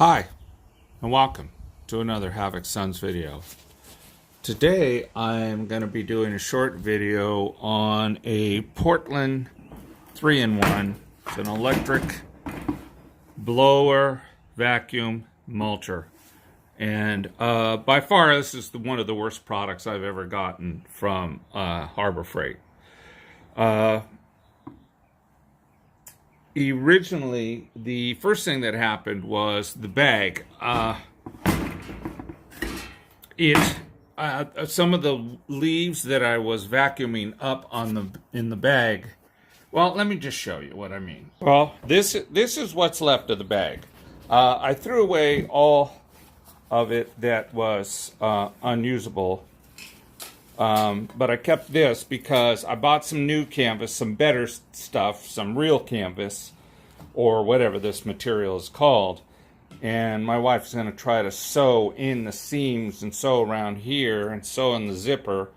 Hi, and welcome to another Havoc Sons video. Today I'm going to be doing a short video on a Portland 3-in-1. It's an electric blower vacuum mulcher. And by far this is one of the worst products I've ever gotten from Harbor Freight. Originally, the first thing that happened was the bag. Some of the leaves that I was vacuuming up in the bag. Well, let me just show you what I mean. Well, this is what's left of the bag. I threw away all of it that was unusable. But I kept this because I bought some new canvas, some better stuff, some real canvas, or whatever this material is called. And my wife's going to try to sew in the seams and sew around here and sew in the zipper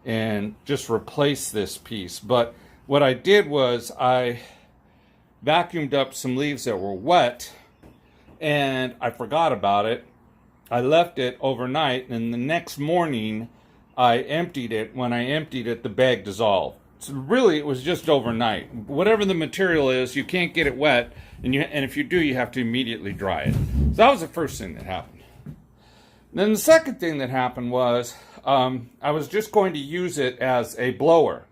and just replace this piece. But what I did was I vacuumed up some leaves that were wet and I forgot about it. I left it overnight, and the next morning I emptied it. When I emptied it, the bag dissolved. So really, it was just overnight. Whatever the material is, you can't get it wet, and if you do, you have to immediately dry it. So that was the first thing that happened. Then the second thing that happened was I was just going to use it as a blower,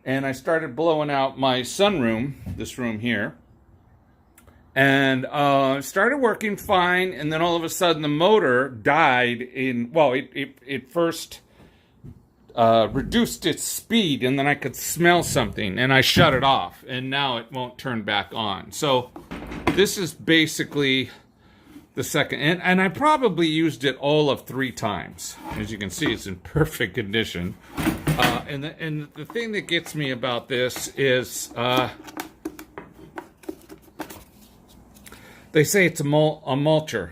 and I started blowing out my sunroom, this room here, and started working fine. And then all of a sudden, the motor died. It first reduced its speed, and then I could smell something, and I shut it off, and now it won't turn back on. So this is basically the second, and I probably used it all of 3 times. As you can see, it's in perfect condition. And the thing that gets me about this is they say it's a mulcher.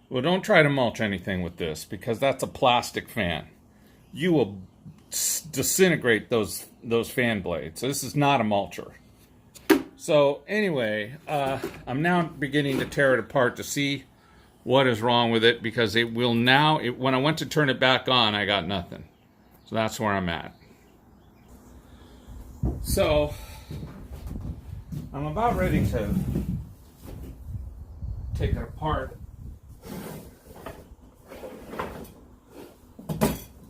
Well, don't try to mulch anything with this, because that's a plastic fan. You will disintegrate those fan blades. So this is not a mulcher. So anyway, I'm now beginning to tear it apart to see what is wrong with it, because it will now, when I went to turn it back on, I got nothing. So that's where I'm at. So I'm about ready to take it apart.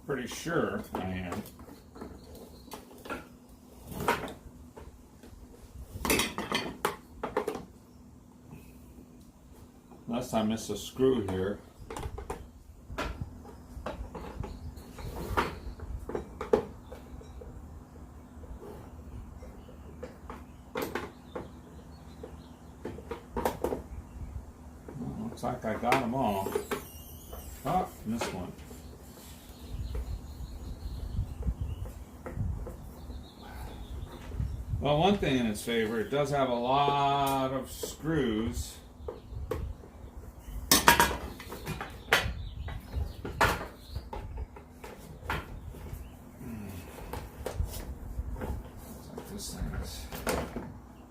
Pretty sure I am. Unless I miss a screw here. Well, looks like I got them all. Oh, missed one. Well, one thing in its favor, it does have a lot of screws. Like this thing is.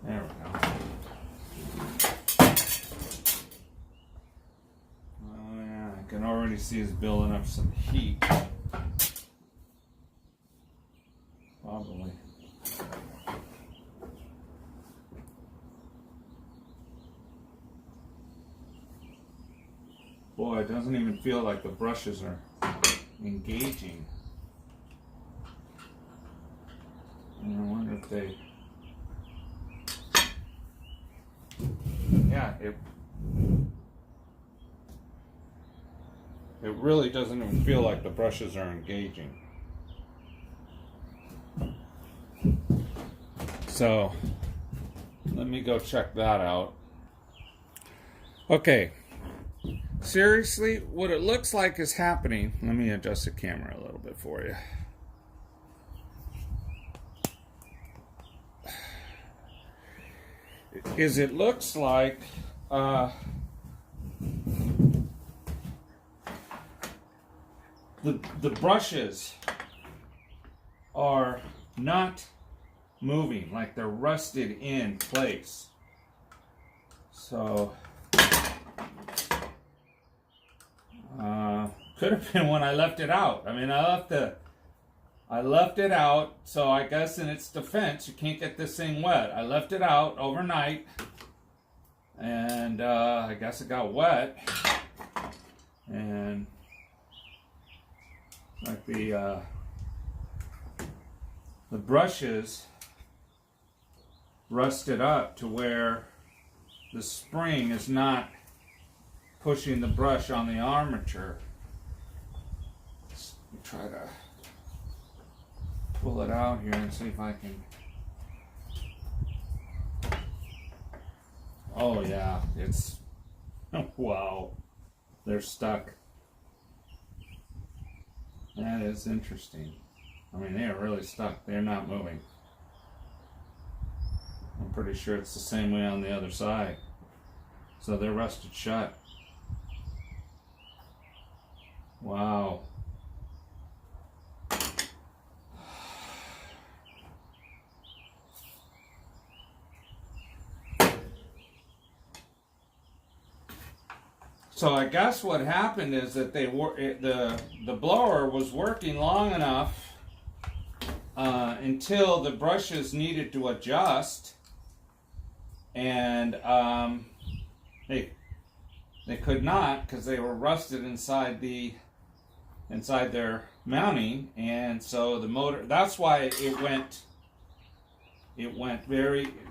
There we go. Oh yeah, I can already see it's building up some heat. Probably. Boy, it doesn't even feel like the brushes are engaging. And I wonder if they... Yeah, it really doesn't even feel like the brushes are engaging. So, let me go check that out. Okay. Seriously, what it looks like is happening, let me adjust the camera a little bit for you. It looks like the brushes are not moving, like they're rusted in place. So Could have been when I left it out. I mean, I left it out, so I guess in its defense, you can't get this thing wet. I left it out overnight, and I guess it got wet, and like the brushes rusted up to where the spring is not pushing the brush on the armature. Let's try to pull it out here and see if I can. Oh yeah, it's, wow, they're stuck. That is interesting. I mean, they are really stuck. They're not moving. I'm pretty sure it's the same way on the other side. So they're rusted shut. Wow. So I guess what happened is that the blower was working long enough until the brushes needed to adjust, and they could not because they were rusted inside their mounting, and so the motor. That's why it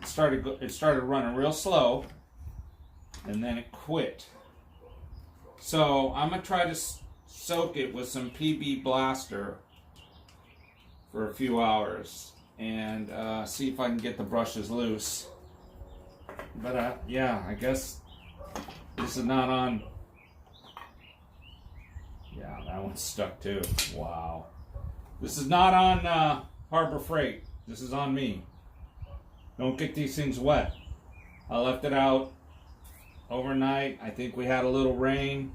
started running real slow, and then it quit. So I'm gonna try to soak it with some PB Blaster for a few hours and see if I can get the brushes loose. But yeah, I guess this is not on. Yeah, that one's stuck too. Wow. This is not on Harbor Freight. This is on me. Don't get these things wet. I left it out overnight. I think we had a little rain.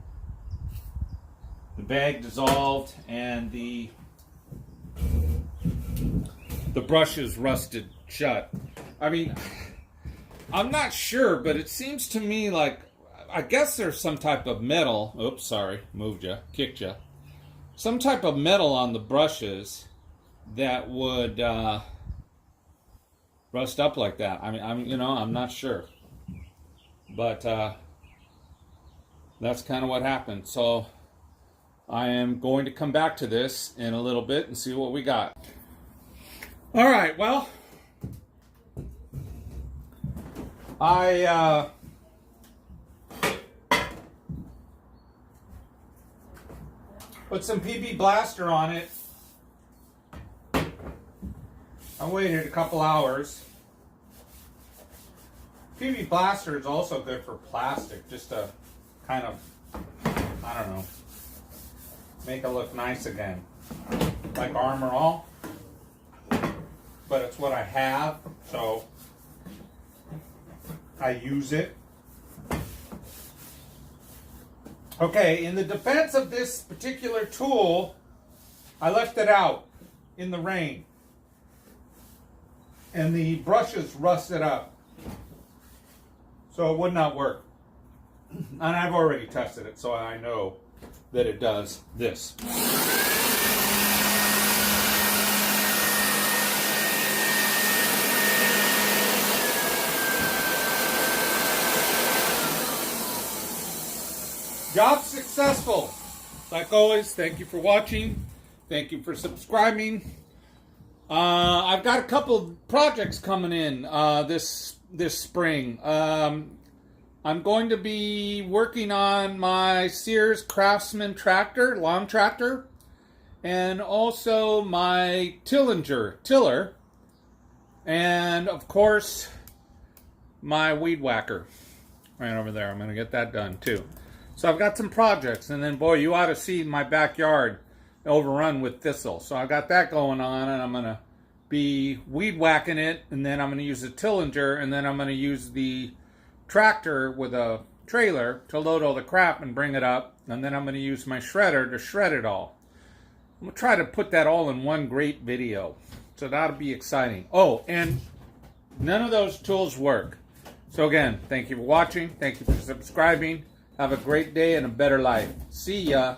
The bag dissolved and the brushes rusted shut. I mean, I'm not sure, but it seems to me like, I guess there's some type of metal. Oops, sorry, moved you, kicked you. Some type of metal on the brushes that would rust up like that. I mean, I'm not sure, but that's kind of what happened. So I am going to come back to this in a little bit and see what we got. All right, well, I put some PB Blaster on it. I waited a couple hours. PB Blaster is also good for plastic, just to kind of, I don't know, make it look nice again. Like Armor All. But it's what I have, so I use it. Okay, in the defense of this particular tool, I left it out in the rain. And the brushes rusted up. So it would not work. And I've already tested it, so I know that it does this. Job successful. Like always, thank you for watching. Thank you for subscribing. I've got a couple projects coming in this spring. I'm going to be working on my Sears Craftsman tractor, lawn tractor, and also my tiller, and of course my weed whacker right over there. I'm going to get that done too. So I've got some projects, and then boy, you ought to see my backyard overrun with thistle. So I got that going on, and I'm going to be weed whacking it, and then I'm going to use a tillinger, and then I'm going to use the tractor with a trailer to load all the crap and bring it up, and then I'm going to use my shredder to shred it all. I'm going to try to put that all in one great video. So that'll be exciting. Oh, and none of those tools work. So again, thank you for watching. Thank you for subscribing. Have a great day and a better life. See ya.